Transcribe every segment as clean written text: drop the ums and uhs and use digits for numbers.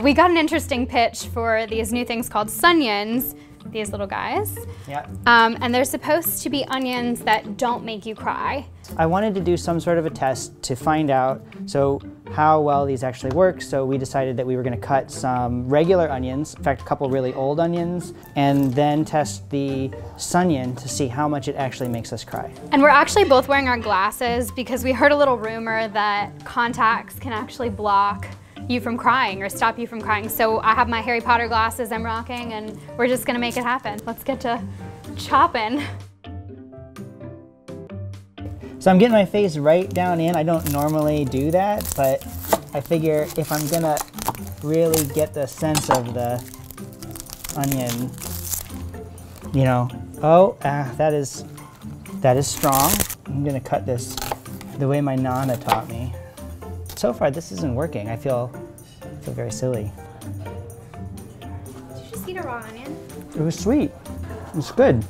We got an interesting pitch for these new things called Sunions, these little guys. Yeah. And they're supposed to be onions that don't make you cry. I wanted to do some sort of a test to find out how well these actually work, so we decided that we were going to cut some regular onions, in fact a couple really old onions, and then test the Sunion to see how much it actually makes us cry. And we're actually both wearing our glasses because we heard a little rumor that contacts can actually block you from crying or stop you from crying. So I have my Harry Potter glasses I'm rocking, and we're just gonna make it happen. Let's get to chopping. So I'm getting my face right down in. I don't normally do that, but I figure if I'm gonna really get the sense of the onion, you know, that is strong. I'm gonna cut this the way my Nana taught me. So far, this isn't working. I feel very silly. Did you just eat a raw onion? It was sweet. It's good.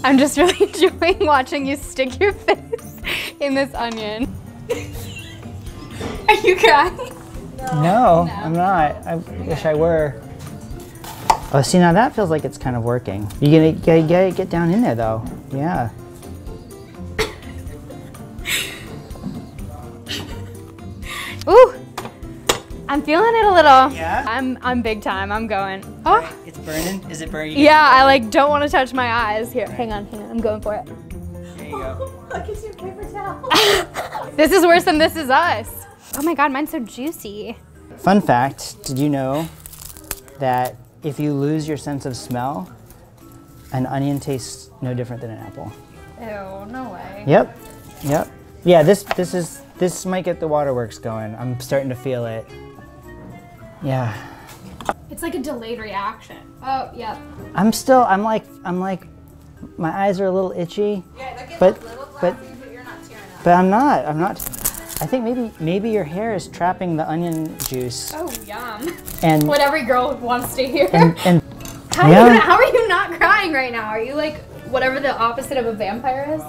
I'm just really enjoying watching you stick your face in this onion. Are you crying? No, I'm not. I wish I were. Oh, see, now that feels like it's kind of working. You gotta get down in there, though. Yeah. Ooh, I'm feeling it a little. Yeah? I'm big time. I'm going. Oh. It's burning? Is it burning? Yeah, I like don't want to touch my eyes. Here, hang on. I'm going for it. There you go. Look at your paper towel. This is worse than This Is Us. Oh my God, mine's so juicy. Fun fact, did you know that if you lose your sense of smell, an onion tastes no different than an apple? Ew, no way. Yep. Yeah, this might get the waterworks going. I'm starting to feel it. Yeah. It's like a delayed reaction. Oh, yep. I'm like, my eyes are a little itchy. Yeah, that gets But- a little but- glassy, but you're not tearing up. But I'm not. I think maybe your hair is trapping the onion juice. Oh, yum. And What every girl wants to hear. and How yeah. are you not crying right now? Are you like whatever the opposite of a vampire is?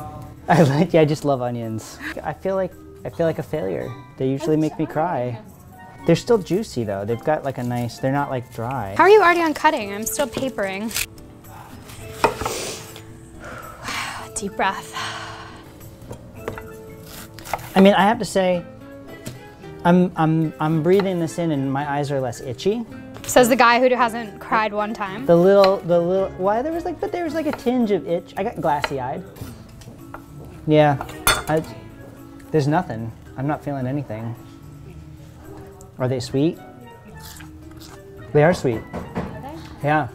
I just love onions. I feel like a failure. They usually make me cry. They're still juicy though. They've got like a nice, they're not like dry. How are you already on cutting? I'm still papering. Deep breath. I mean, I have to say, I'm breathing this in and my eyes are less itchy. Says the guy who hasn't cried one time. The little, why there was like a tinge of itch. I got glassy eyed. Yeah, there's nothing. I'm not feeling anything. Are they sweet? They are sweet. Are they? Yeah.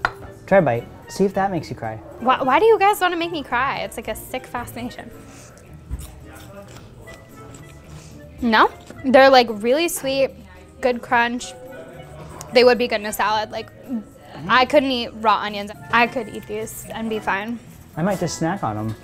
Try a bite. See if that makes you cry. Why do you guys want to make me cry? It's like a sick fascination. No? They're like really sweet, good crunch. They would be good in a salad. Like, I couldn't eat raw onions. I could eat these and be fine. I might just snack on them.